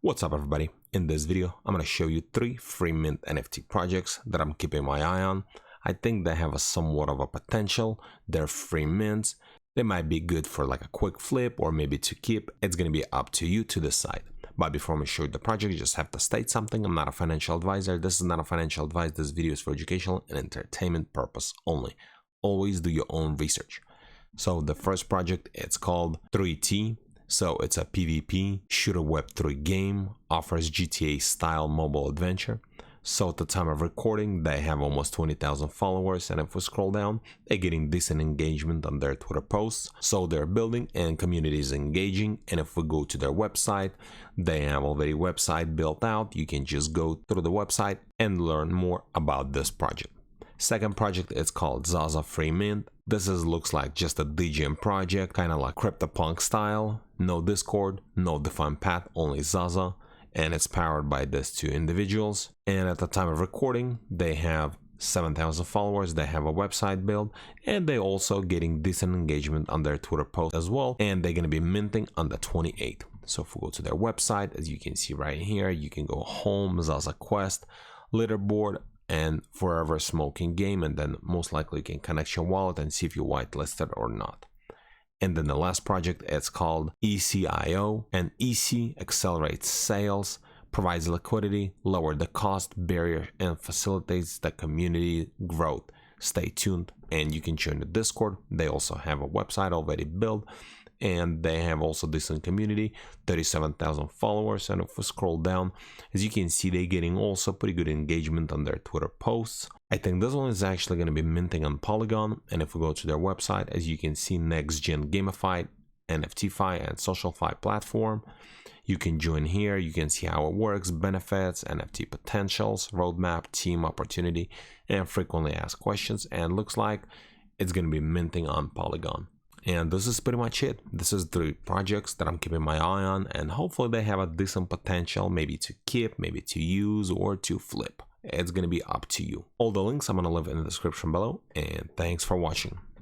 What's up everybody? In this video, I'm going to show you 3 free mint NFT projects that I'm keeping my eye on. I think they have a somewhat of a potential. They're free mints. They might be good for like a quick flip or maybe to keep. It's going to be up to you to decide. But before I show you the project, you just have to state something. I'm not a financial advisor. This is not a financial advice. This video is for educational and entertainment purpose only. Always do your own research. So the first project, it's called 3T. So it's a PvP shooter Web3 game, offers GTA style mobile adventure. So at the time of recording, they have almost 20,000 followers, and if we scroll down, they're getting decent engagement on their Twitter posts. So they're building and community is engaging. And if we go to their website, they have already website built out. You can just go through the website and learn more about this project. Second project is called ZAZA Free Mint. This looks like just a DGM project, kind of like CryptoPunk style. No Discord, no defined path, only ZAZA. And it's powered by these 2 individuals. And at the time of recording, they have 7,000 followers. They have a website built, and they're also getting decent engagement on their Twitter post as well. And they're going to be minting on the 28th. So if we go to their website, as you can see right here, you can go home, ZAZA Quest, leaderboard, and forever smoking game, and then most likely you can connect your wallet and see if you're whitelisted or not. And then the last project, it's called ECIO, and EC accelerates sales, provides liquidity, lower the cost barrier, and facilitates the community growth. Stay tuned, and you can join the Discord. They also have a website already built, and they have also decent community, 37,000 followers. And if we scroll down, as you can see, they're getting also pretty good engagement on their Twitter posts. I think this one is actually going to be minting on Polygon. And if we go to their website, as you can see, next gen gamified, NFTFi and SocialFi platform. You can join here. You can see how it works, benefits, NFT potentials, roadmap, team opportunity, and frequently asked questions. And looks like it's going to be minting on Polygon. And this is pretty much it. This is 3 projects that I'm keeping my eye on, and hopefully they have a decent potential, maybe to keep, maybe to use, or to flip. It's going to be up to you. All the links I'm going to leave in the description below, and thanks for watching.